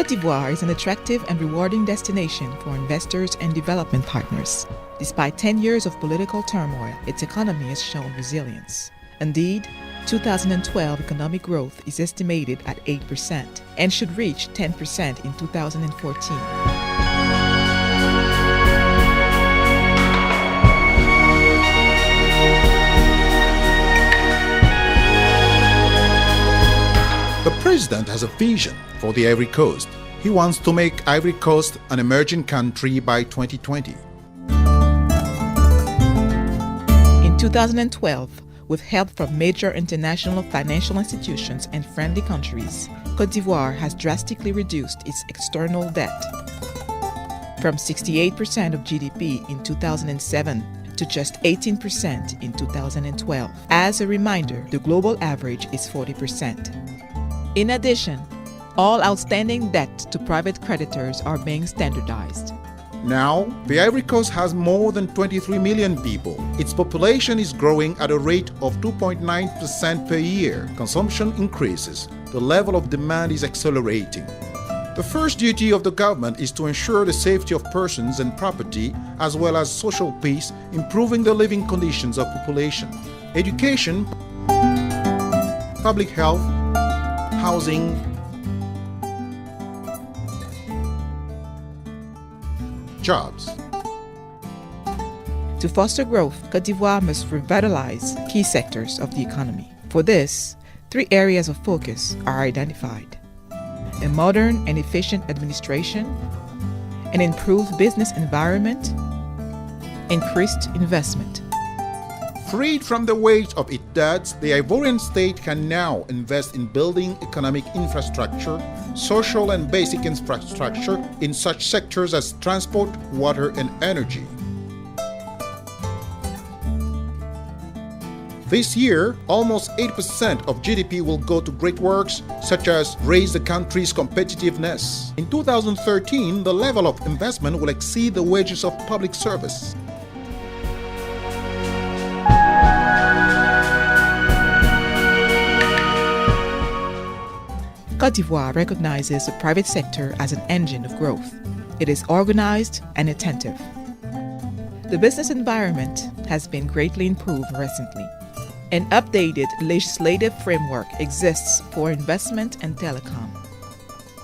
Cote d'Ivoire is an attractive and rewarding destination for investors and development partners. Despite 10 years of political turmoil, its economy has shown resilience. Indeed, 2012 economic growth is estimated at 8% and should reach 10% in 2014. The president has a vision for the Ivory Coast. He wants to make Ivory Coast an emerging country by 2020. In 2012, with help from major international financial institutions and friendly countries, Cote d'Ivoire has drastically reduced its external debt from 68% of GDP in 2007 to just 18% in 2012. As a reminder, the global average is 40%. In addition, all outstanding debt to private creditors are being standardized. Now, the Ivory Coast has more than 23 million people. Its population is growing at a rate of 2.9% per year. Consumption increases. The level of demand is accelerating. The first duty of the government is to ensure the safety of persons and property, as well as social peace, improving the living conditions of population. Education, public health, housing, jobs. To foster growth, Cote d'Ivoire must revitalize key sectors of the economy. For this, 3 areas of focus are identified: a modern and efficient administration, an improved business environment, increased investment. Freed from the weight of its debts, the Ivorian state can now invest in building economic infrastructure, social and basic infrastructure in such sectors as transport, water, and energy. This year, almost 8% of GDP will go to great works such as raise the country's competitiveness. In 2013, the level of investment will exceed the wages of public service. Cote d'Ivoire recognizes the private sector as an engine of growth. It is organized and attentive. The business environment has been greatly improved recently. An updated legislative framework exists for investment and telecom.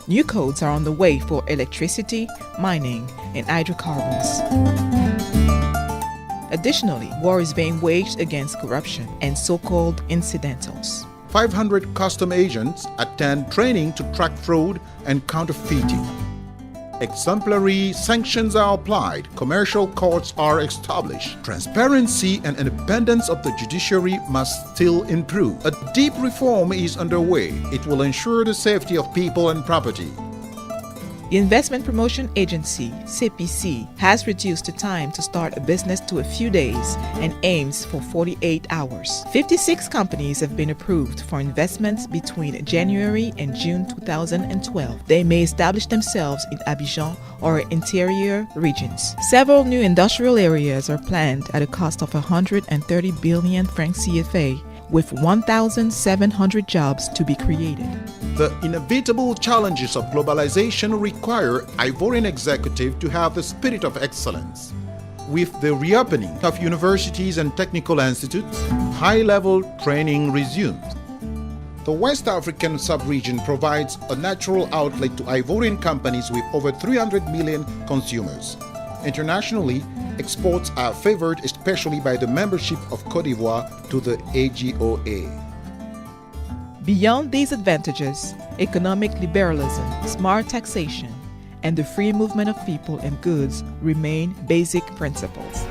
New codes are on the way for electricity, mining, and hydrocarbons. Additionally, war is being waged against corruption and so-called incidentals. 500 custom agents attend training to track fraud and counterfeiting. Exemplary sanctions are applied, commercial courts are established. Transparency and independence of the judiciary must still improve. A deep reform is underway. It will ensure the safety of people and property. The Investment Promotion Agency, CPC, has reduced the time to start a business to a few days and aims for 48 hours. 56 companies have been approved for investments between January and June 2012. They may establish themselves in Abidjan or interior regions. Several new industrial areas are planned at a cost of 130 billion francs CFA, with 1,700 jobs to be created. The inevitable challenges of globalization require Ivorian executives to have the spirit of excellence. With the reopening of universities and technical institutes, high-level training resumes. The West African sub-region provides a natural outlet to Ivorian companies with over 300 million consumers. Internationally, exports are favored especially by the membership of Cote d'Ivoire to the AGOA. Beyond these advantages, economic liberalism, smart taxation, and the free movement of people and goods remain basic principles.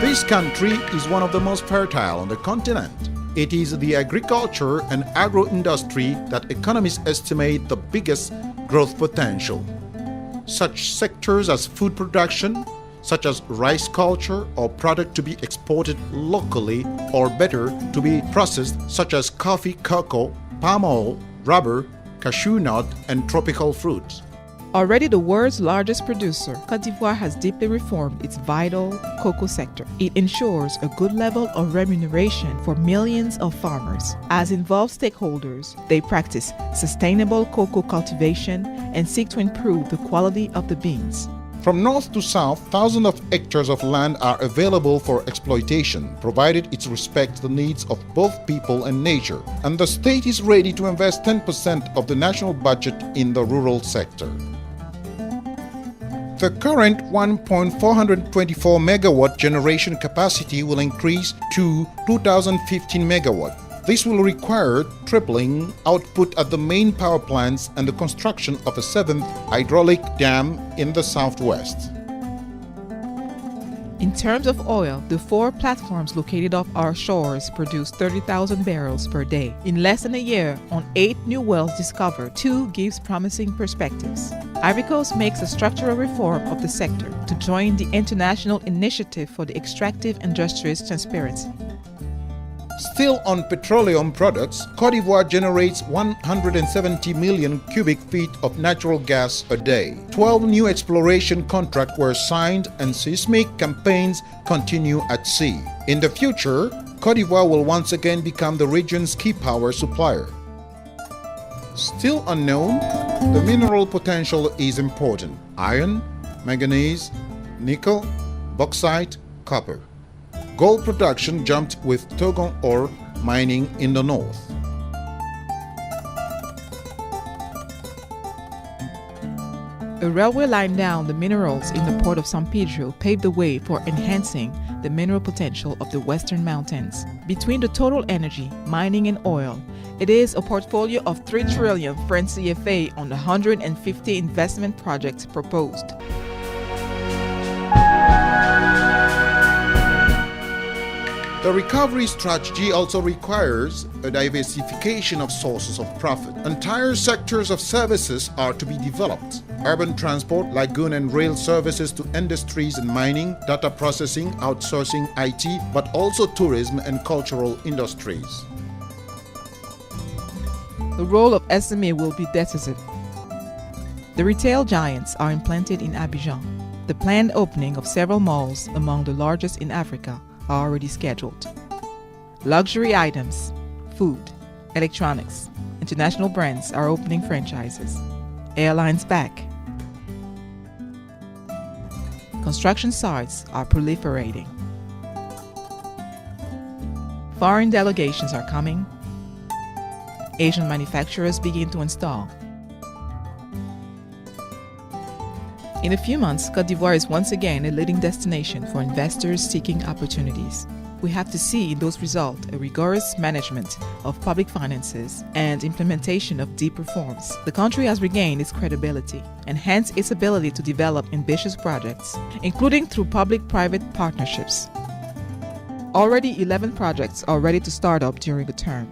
This country is one of the most fertile on the continent. It is the agriculture and agro-industry that economists estimate the biggest growth potential. Such sectors as food production, such as rice culture or product to be exported locally, or better, to be processed, such as coffee, cocoa, palm oil, rubber, cashew nut, and tropical fruits. Already the world's largest producer, Cote d'Ivoire has deeply reformed its vital cocoa sector. It ensures a good level of remuneration for millions of farmers. As involved stakeholders, they practice sustainable cocoa cultivation and seek to improve the quality of the beans. From north to south, thousands of hectares of land are available for exploitation, provided it respects the needs of both people and nature. And the state is ready to invest 10% of the national budget in the rural sector. The current 1.424 megawatt generation capacity will increase to 2015 megawatt. This will require tripling output at the main power plants and the construction of a seventh hydraulic dam in the southwest. In terms of oil, the 4 platforms located off our shores produce 30,000 barrels per day. In less than a year, on 8 new wells discovered, 2 gives promising perspectives. Ivory Coast makes a structural reform of the sector to join the International Initiative for the Extractive Industries Transparency. Still on petroleum products, Cote d'Ivoire generates 170 million cubic feet of natural gas a day. 12 new exploration contracts were signed and seismic campaigns continue at sea. In the future, Cote d'Ivoire will once again become the region's key power supplier. Still unknown, the mineral potential is important: iron, manganese, nickel, bauxite, copper. Gold production jumped with Togon ore mining in the north. A railway line down the minerals in the port of San Pedro paved the way for enhancing the mineral potential of the Western Mountains. Between the total energy, mining and oil, it is a portfolio of 3 trillion French CFA on the 150 investment projects proposed. The recovery strategy also requires a diversification of sources of profit. Entire sectors of services are to be developed: urban transport, lagoon and rail services to industries and mining, data processing, outsourcing IT, but also tourism and cultural industries. The role of SME will be decisive. The retail giants are implanted in Abidjan. The planned opening of several malls, among the largest in Africa, are already scheduled. Luxury items, food, electronics, international brands are opening franchises. Airlines back. Construction sites are proliferating. Foreign delegations are coming. Asian manufacturers begin to install. In a few months, Cote d'Ivoire is once again a leading destination for investors seeking opportunities. We have to see in those results a rigorous management of public finances and implementation of deep reforms. The country has regained its credibility and hence its ability to develop ambitious projects, including through public-private partnerships. Already 11 projects are ready to start up during the term.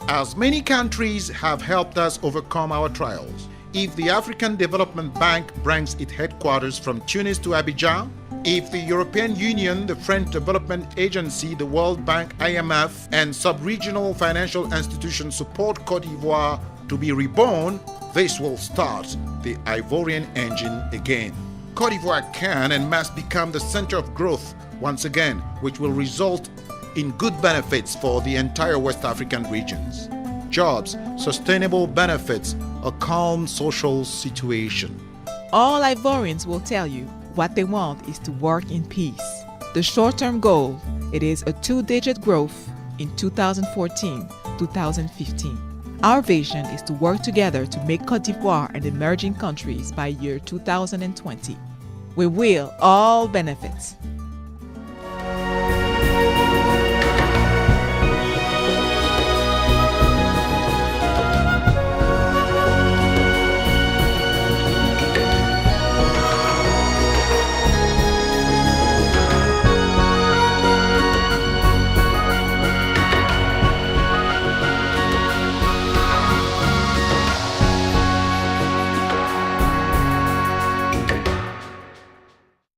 As many countries have helped us overcome our trials, if the African Development Bank brings its headquarters from Tunis to Abidjan, if the European Union, the French Development Agency, the World Bank, IMF, and sub-regional financial institutions support Cote d'Ivoire to be reborn, this will start the Ivorian engine again. Cote d'Ivoire can and must become the center of growth once again, which will result in good benefits for the entire West African regions. Jobs, sustainable benefits, a calm social situation. All Ivorians will tell you what they want is to work in peace. The short-term goal, it is a 2-digit growth in 2014-2015. Our vision is to work together to make Cote d'Ivoire an emerging country by year 2020. We will all benefit.